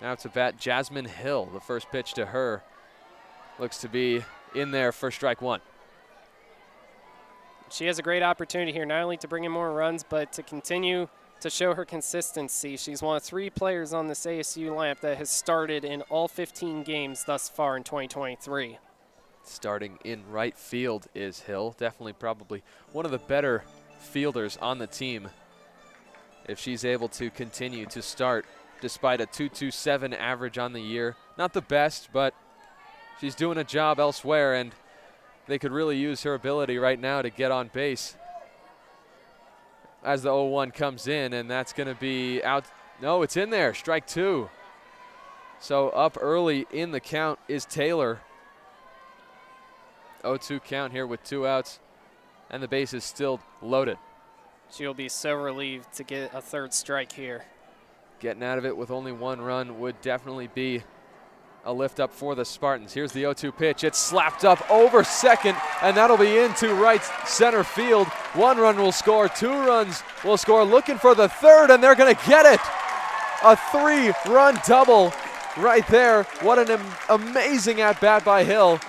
Now to bat Jasmine Hill. The first pitch to her looks to be in there for strike one. She has a great opportunity here, not only to bring in more runs, but to continue to show her consistency. She's one of 3 players on this ASU lineup that has started in all 15 games thus far in 2023. Starting in right field is Hill. Definitely probably one of the better fielders on the team if she's able to continue to start despite a 2.27 average on the year. Not the best, but she's doing a job elsewhere, and they could really use her ability right now to get on base as the 0-1 comes in, and that's going to be out. No, it's in there. Strike two. So up early in the count is Taylor. 0-2 count here with 2 outs, and the base is still loaded. She'll be so relieved to get a 3rd strike here. Getting out of it with only 1 run would definitely be a lift up for the Spartans. Here's the 0-2 pitch. It's slapped up over second, and that'll be into right center field. 1 run will score, 2 runs will score, looking for the 3rd, and they're going to get it. A 3-run double right there. What an amazing at-bat by Hill.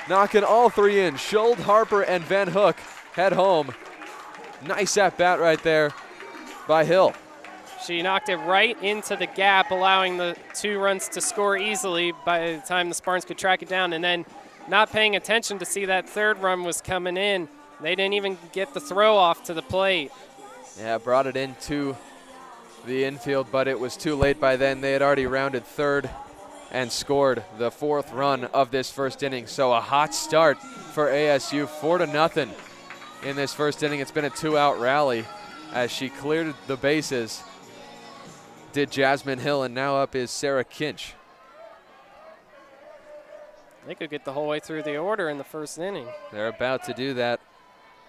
Knocking all 3 in. Schuld, Harper, and Van Hook head home. Nice at-bat right there by Hill. She knocked it right into the gap, allowing the 2 runs to score easily by the time the Spartans could track it down, and then not paying attention to see that 3rd run was coming in. They didn't even get the throw off to the plate. Yeah, brought it into the infield, but it was too late by then. They had already rounded 3rd and scored the 4th run of this first inning. So a hot start for ASU, 4-0 in this first inning. It's been a 2-out rally as she cleared the bases. Did Jasmine Hill, and now up is Sarah Kinch. They could get the whole way through the order in the first inning. They're about to do that.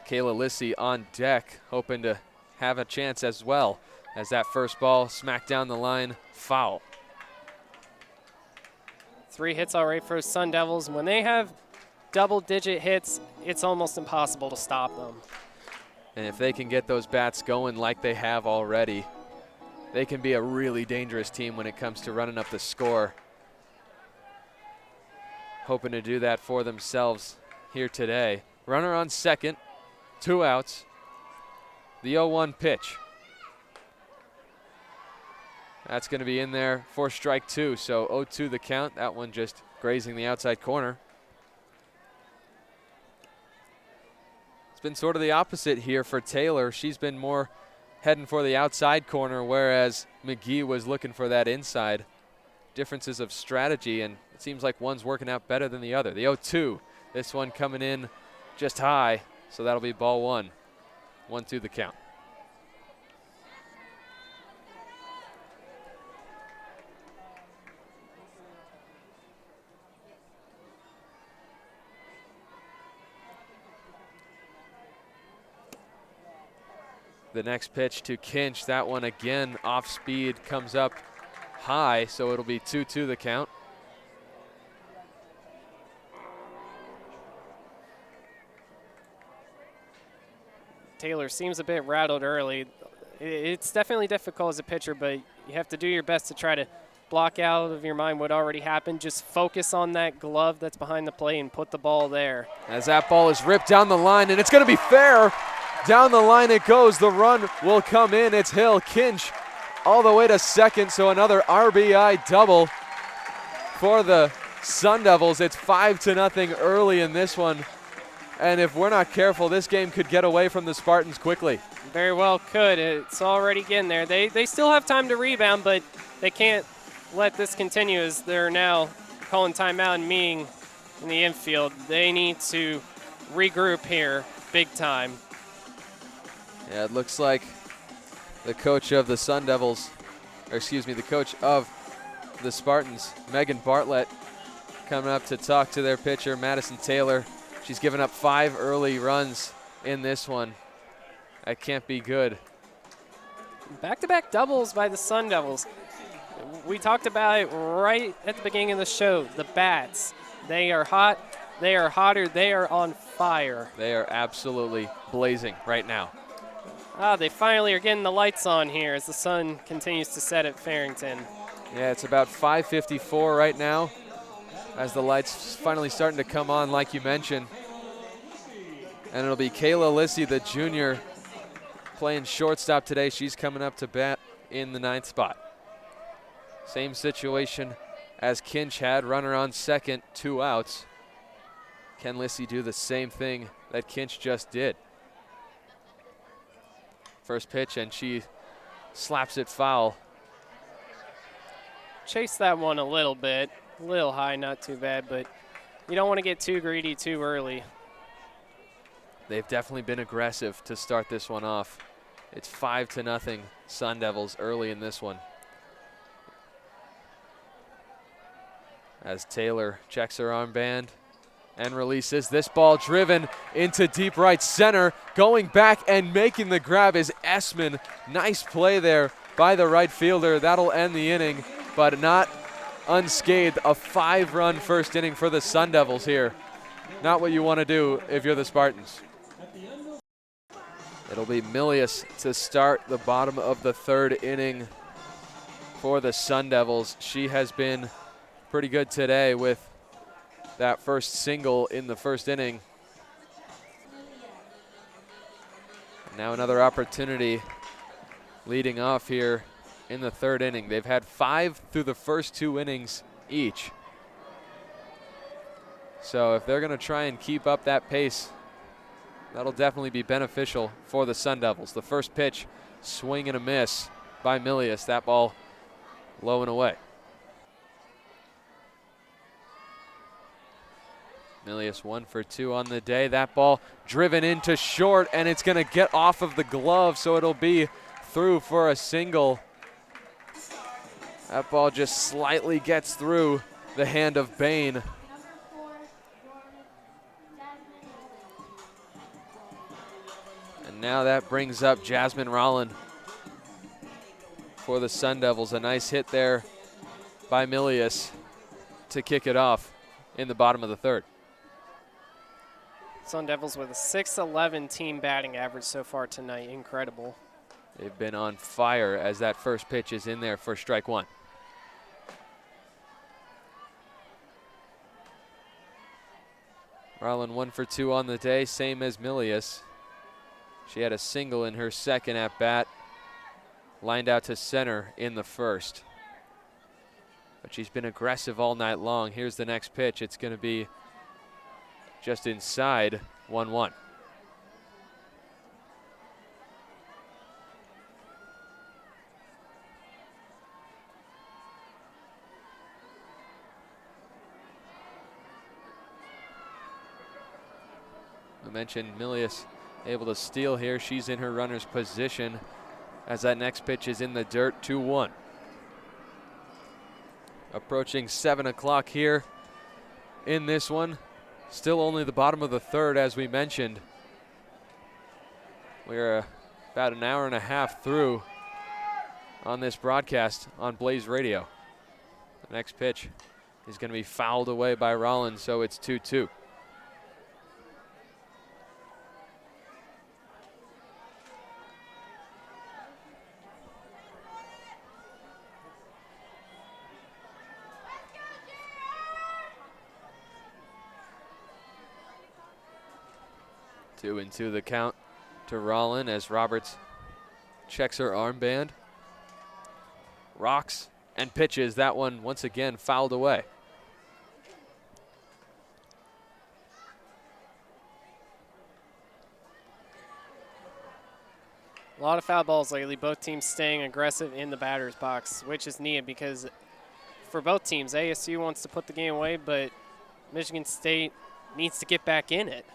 Kayla Lissy on deck, hoping to have a chance as well, as that first ball smacked down the line, foul. 3 hits already for Sun Devils. When they have double-digit hits, it's almost impossible to stop them. And if they can get those bats going like they have already, they can be a really dangerous team when it comes to running up the score. Hoping to do that for themselves here today. Runner on second, 2 outs. The 0-1 pitch. That's going to be in there for strike 2, so 0-2 the count. That one just grazing the outside corner. It's been sort of the opposite here for Taylor. She's been more heading for the outside corner, whereas McGee was looking for that inside. Differences of strategy, and it seems like one's working out better than the other. The 0-2, this one coming in just high, so that'll be ball 1. 1-2 the count. The next pitch to Kinch, that one again off speed, comes up high, so it'll be 2-2 the count. Taylor seems a bit rattled early. It's definitely difficult as a pitcher, but you have to do your best to try to block out of your mind what already happened. Just focus on that glove that's behind the plate and put the ball there. As that ball is ripped down the line, and it's going to be fair. Down the line it goes. The run will come in. It's Hill. Kinch all the way to second, so another RBI double for the Sun Devils. It's 5-0 early in this one, and if we're not careful, this game could get away from the Spartans quickly. Very well could. It's already getting there. They still have time to rebound, but they can't let this continue as they're now calling timeout and meeting in the infield. They need to regroup here big time. Yeah, it looks like the coach of the Sun Devils, or excuse me, the coach of the Spartans, Megan Bartlett, coming up to talk to their pitcher, Madison Taylor. She's given up 5 early runs in this one. That can't be good. Back-to-back doubles by the Sun Devils. We talked about it right at the beginning of the show. The bats, they are hot, they are hotter, they are on fire. They are absolutely blazing right now. They finally are getting the lights on here as the sun continues to set at Farrington. Yeah, it's about 5:54 right now as the lights finally starting to come on, like you mentioned. And it'll be Kayla Lissy, the junior, playing shortstop today. She's coming up to bat in the 9th spot. Same situation as Kinch had, runner on second, 2 outs. Can Lissy do the same thing that Kinch just did? First pitch, and she slaps it foul. Chase that one a little bit. A little high, not too bad, but you don't want to get too greedy too early. They've definitely been aggressive to start this one off. It's 5-0 Sun Devils early in this one. As Taylor checks her armband and releases this ball, driven into deep right center. Going back and making the grab is Essman. Nice play there by the right fielder. That'll end the inning, but not unscathed. A 5-run first inning for the Sun Devils here. Not what you want to do if you're the Spartans. It'll be Milius to start the bottom of the 3rd inning for the Sun Devils. She has been pretty good today with that first single in the 1st inning. Now another opportunity leading off here in the 3rd inning. They've had 5 through the first 2 innings each. So if they're going to try and keep up that pace, that'll definitely be beneficial for the Sun Devils. The first pitch, swing and a miss by Milius. That ball low and away. Milius 1 for 2 on the day. That ball driven into short, and it's going to get off of the glove, so it'll be through for a single. That ball just slightly gets through the hand of Bain. And now that brings up Jasmine Rollin for the Sun Devils. A nice hit there by Milius to kick it off in the bottom of the 3rd. Sun Devils with a .611 team batting average so far tonight. Incredible. They've been on fire as that first pitch is in there for strike 1. Rollin 1 for 2 on the day, same as Milius. She had a single in her 2nd at bat, lined out to center in the 1st. But she's been aggressive all night long. Here's the next pitch. It's going to be just inside 1-1. I mentioned Milius able to steal here. She's in her runner's position as that next pitch is in the dirt, 2-1. Approaching 7 o'clock here in this one. Still only the bottom of the 3rd, as we mentioned. We're about an hour and a half through on this broadcast on Blaze Radio. The next pitch is going to be fouled away by Rollins, so it's 2-2. Two and two the count to Rollin as Roberts checks her armband. Rocks and pitches. That one once again fouled away. A lot of foul balls lately. Both teams staying aggressive in the batter's box, which is needed because for both teams, ASU wants to put the game away, but Michigan State needs to get back in it.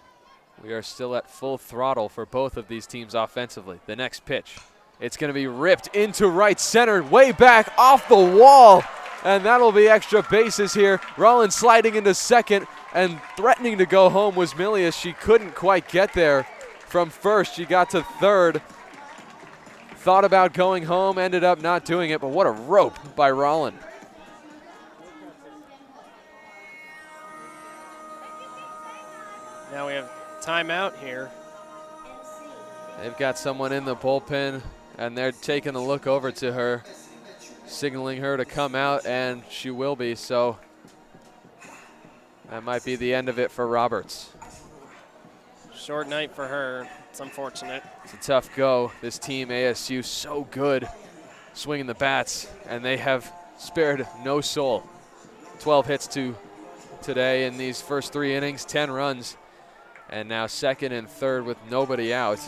We are still at full throttle for both of these teams offensively. The next pitch, it's going to be ripped into right center, way back off the wall, and that'll be extra bases here. Rollins sliding into second and threatening to go home was Milius. She couldn't quite get there from first. She got to 3rd. Thought about going home, ended up not doing it, but what a rope by Rollin. Now we have timeout here. They've got someone in the bullpen, and they're taking a look over to her. signaling her to come out, and she will be, so that might be the end of it for Roberts. Short night for her. It's unfortunate. It's a tough go. This team, ASU, so good swinging the bats, and they have spared no soul. 12 hits today in these first 3 innings, 10 runs, and now second and third with nobody out.